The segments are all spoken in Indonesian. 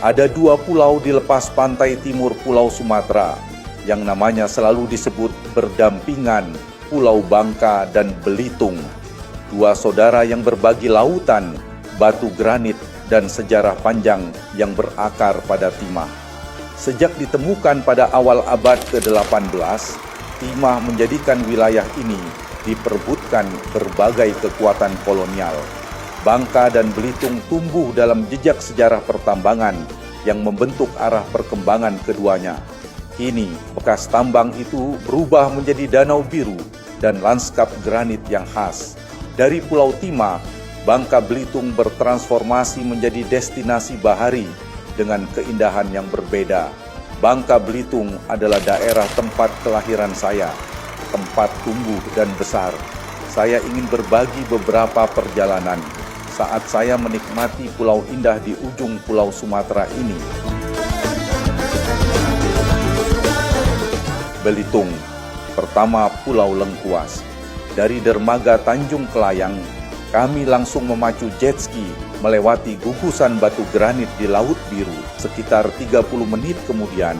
Ada dua pulau di lepas pantai timur Pulau Sumatera yang namanya selalu disebut berdampingan, Pulau Bangka dan Belitung. Dua saudara yang berbagi lautan, batu granit, dan sejarah panjang yang berakar pada timah. Sejak ditemukan pada awal abad ke-18, timah menjadikan wilayah ini diperebutkan berbagai kekuatan kolonial. Bangka dan Belitung tumbuh dalam jejak sejarah pertambangan yang membentuk arah perkembangan keduanya. Kini, bekas tambang itu berubah menjadi danau biru dan lanskap granit yang khas. Dari Pulau Timah, Bangka Belitung bertransformasi menjadi destinasi bahari dengan keindahan yang berbeda. Bangka Belitung adalah daerah tempat kelahiran saya, tempat tumbuh dan besar. Saya ingin berbagi beberapa perjalanan saat saya menikmati pulau indah di ujung Pulau Sumatera ini. Belitung, pertama Pulau Lengkuas. Dari dermaga Tanjung Kelayang, kami langsung memacu jet ski melewati gugusan batu granit di Laut Biru. Sekitar 30 menit kemudian,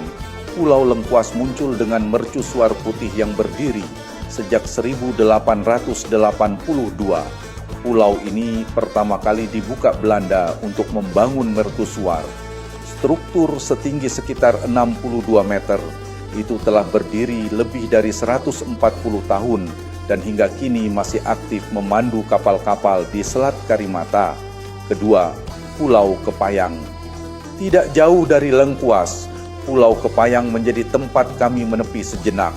Pulau Lengkuas muncul dengan mercusuar putih yang berdiri sejak 1882. Pulau ini pertama kali dibuka Belanda untuk membangun mercusuar. Struktur setinggi sekitar 62 meter, itu telah berdiri lebih dari 140 tahun dan hingga kini masih aktif memandu kapal-kapal di Selat Karimata. Kedua, Pulau Kepayang. Tidak jauh dari Lengkuas, Pulau Kepayang menjadi tempat kami menepi sejenak,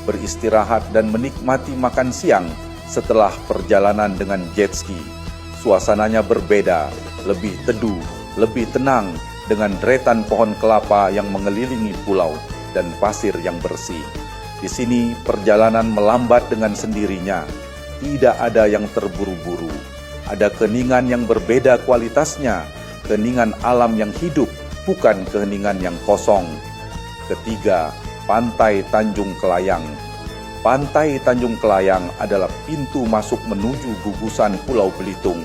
beristirahat dan menikmati makan siang setelah perjalanan dengan jet ski. Suasananya berbeda, lebih teduh, lebih tenang dengan deretan pohon kelapa yang mengelilingi pulau dan pasir yang bersih. Di sini perjalanan melambat dengan sendirinya, tidak ada yang terburu-buru. Ada keheningan yang berbeda kualitasnya, keheningan alam yang hidup, bukan keheningan yang kosong. Ketiga, Pantai Tanjung Kelayang. Pantai Tanjung Kelayang adalah pintu masuk menuju gugusan Pulau Belitung.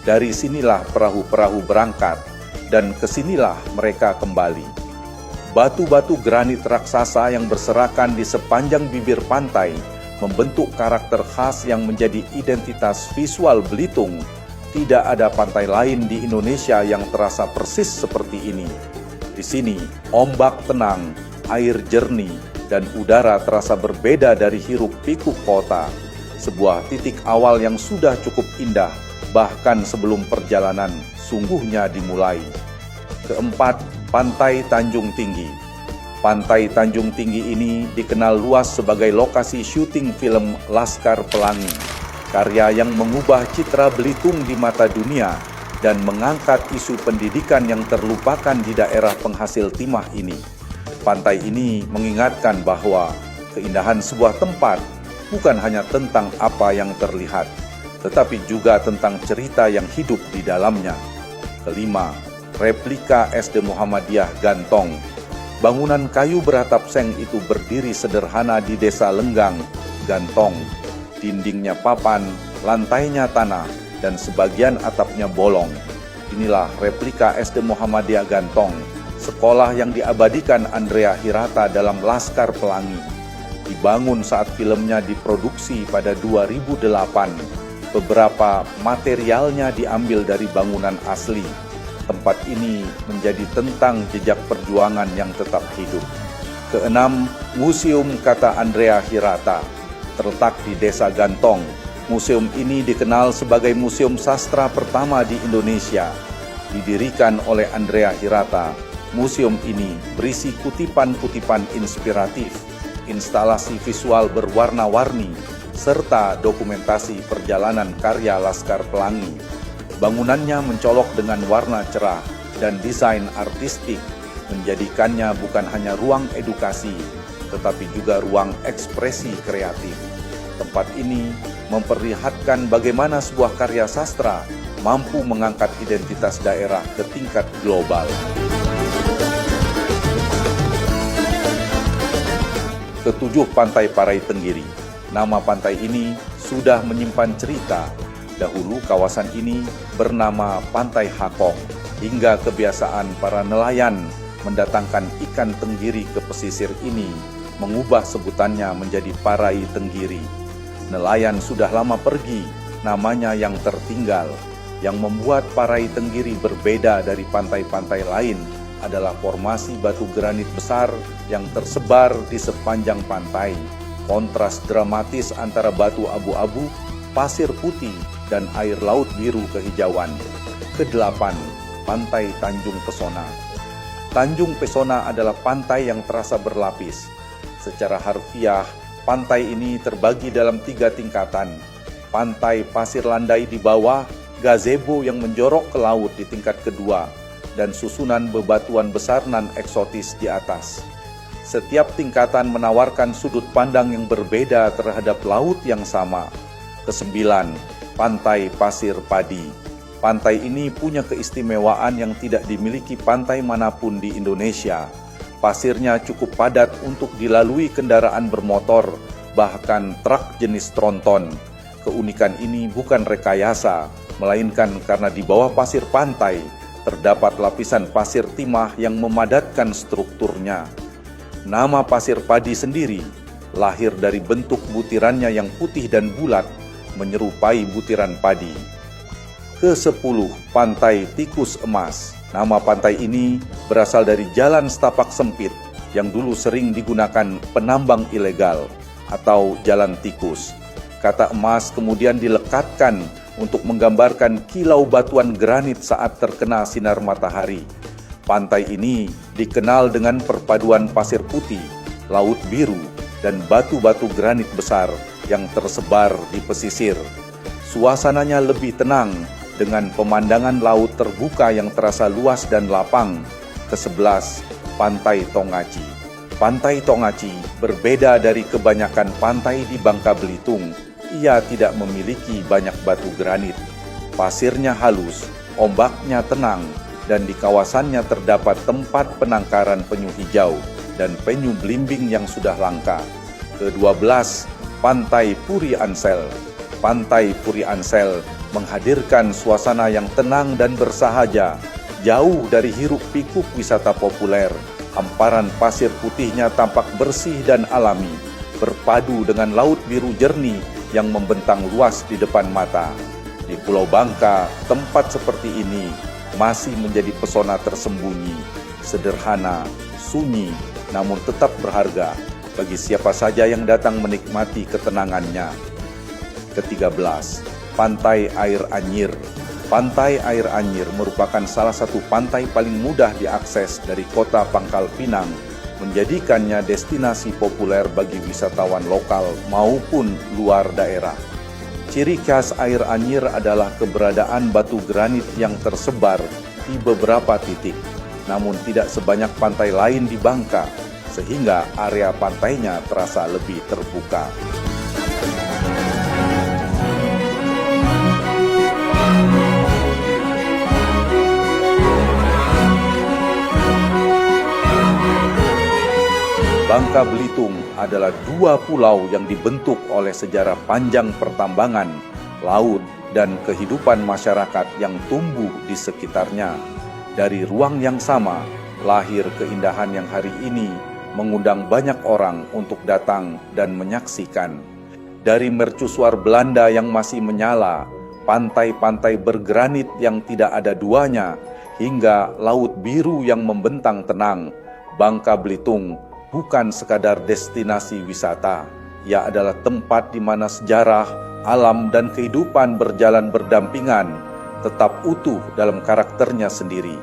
Dari sinilah perahu-perahu berangkat, dan kesinilah mereka kembali. Batu-batu granit raksasa yang berserakan di sepanjang bibir pantai membentuk karakter khas yang menjadi identitas visual Belitung. Tidak ada pantai lain di Indonesia yang terasa persis seperti ini. Di sini, ombak tenang, air jernih, dan udara terasa berbeda dari hiruk-pikuk kota. Sebuah titik awal yang sudah cukup indah, bahkan sebelum perjalanan sungguhnya dimulai. Keempat, Pantai Tanjung Tinggi. Pantai Tanjung Tinggi ini dikenal luas sebagai lokasi syuting film Laskar Pelangi, karya yang mengubah citra Belitung di mata dunia dan mengangkat isu pendidikan yang terlupakan di daerah penghasil timah ini. Pantai ini mengingatkan bahwa keindahan sebuah tempat bukan hanya tentang apa yang terlihat, tetapi juga tentang cerita yang hidup di dalamnya. Kelima, replika SD Muhammadiyah Gantong. Bangunan kayu beratap seng itu berdiri sederhana di Desa Lenggang, Gantong. Dindingnya papan, lantainya tanah, dan sebagian atapnya bolong. Inilah replika SD Muhammadiyah Gantong, sekolah yang diabadikan Andrea Hirata dalam Laskar Pelangi. Dibangun saat filmnya diproduksi pada 2008. Beberapa materialnya diambil dari bangunan asli. Tempat ini menjadi tentang jejak perjuangan yang tetap hidup. Keenam, Museum Kata Andrea Hirata. Terletak di Desa Gantong. Museum ini dikenal sebagai museum sastra pertama di Indonesia. Didirikan oleh Andrea Hirata, museum ini berisi kutipan-kutipan inspiratif, instalasi visual berwarna-warni, serta dokumentasi perjalanan karya Laskar Pelangi. Bangunannya mencolok dengan warna cerah dan desain artistik, menjadikannya bukan hanya ruang edukasi, tetapi juga ruang ekspresi kreatif. Tempat ini memperlihatkan bagaimana sebuah karya sastra mampu mengangkat identitas daerah ke tingkat global. Ketujuh, Pantai Parai Tenggiri. Nama pantai ini sudah menyimpan cerita. Dahulu kawasan ini bernama Pantai Hakong. hingga kebiasaan para nelayan mendatangkan ikan tenggiri ke pesisir ini mengubah sebutannya menjadi Parai Tenggiri. Nelayan sudah lama pergi, namanya yang tertinggal. Yang membuat Parai Tenggiri berbeda dari pantai-pantai lain adalah formasi batu granit besar yang tersebar di sepanjang pantai. Kontras dramatis antara batu abu-abu, pasir putih, dan air laut biru kehijauan. Kedelapan, Pantai Tanjung Pesona. Tanjung Pesona adalah pantai yang terasa berlapis. Secara harfiah, pantai ini terbagi dalam 3 tingkatan. Pantai pasir landai di bawah, gazebo yang menjorok ke laut di tingkat kedua, dan susunan bebatuan besar nan eksotis di atas. Setiap tingkatan menawarkan sudut pandang yang berbeda terhadap laut yang sama. Kesembilan, Pantai Pasir Padi. Pantai ini punya keistimewaan yang tidak dimiliki pantai manapun di Indonesia. Pasirnya cukup padat untuk dilalui kendaraan bermotor, bahkan truk jenis tronton. Keunikan ini bukan rekayasa, melainkan karena di bawah pasir pantai terdapat lapisan pasir timah yang memadatkan strukturnya. Nama Pasir Padi sendiri lahir dari bentuk butirannya yang putih dan bulat, menyerupai butiran padi. Ke-10, Pantai Tikus Emas. Nama pantai ini berasal dari jalan setapak sempit yang dulu sering digunakan penambang ilegal atau jalan tikus. Kata emas kemudian dilekatkan untuk menggambarkan kilau batuan granit saat terkena sinar matahari. Pantai ini dikenal dengan perpaduan pasir putih, laut biru, dan batu-batu granit besar yang tersebar di pesisir. Suasananya lebih tenang dengan pemandangan laut terbuka yang terasa luas dan lapang. Ke-11, Pantai Tongaci. Pantai Tongaci berbeda dari kebanyakan pantai di Bangka Belitung. Ia tidak memiliki banyak batu granit. Pasirnya halus, ombaknya tenang, dan di kawasannya terdapat tempat penangkaran penyu hijau dan penyu belimbing yang sudah langka. Ke-12, Pantai Puri Ansel. Pantai Puri Ansel menghadirkan suasana yang tenang dan bersahaja, jauh dari hiruk-pikuk wisata populer. Hamparan pasir putihnya tampak bersih dan alami, berpadu dengan laut biru jernih yang membentang luas di depan mata. Di Pulau Bangka, tempat seperti ini masih menjadi pesona tersembunyi, sederhana, sunyi, namun tetap berharga bagi siapa saja yang datang menikmati ketenangannya. Ke-13, Pantai Air Anyir. Pantai Air Anyir merupakan salah satu pantai paling mudah diakses dari kota Pangkal Pinang, menjadikannya destinasi populer bagi wisatawan lokal maupun luar daerah. Ciri khas Air Anyir adalah keberadaan batu granit yang tersebar di beberapa titik, namun tidak sebanyak pantai lain di Bangka, sehingga area pantainya terasa lebih terbuka. Bangka Belitung adalah 2 pulau yang dibentuk oleh sejarah panjang pertambangan, laut, dan kehidupan masyarakat yang tumbuh di sekitarnya. Dari ruang yang sama, lahir keindahan yang hari ini mengundang banyak orang untuk datang dan menyaksikan. Dari mercusuar Belanda yang masih menyala, pantai-pantai bergranit yang tidak ada duanya, hingga laut biru yang membentang tenang, Bangka Belitung bukan sekadar destinasi wisata. Ia adalah tempat di mana sejarah, alam, dan kehidupan berjalan berdampingan, tetap utuh dalam karakternya sendiri.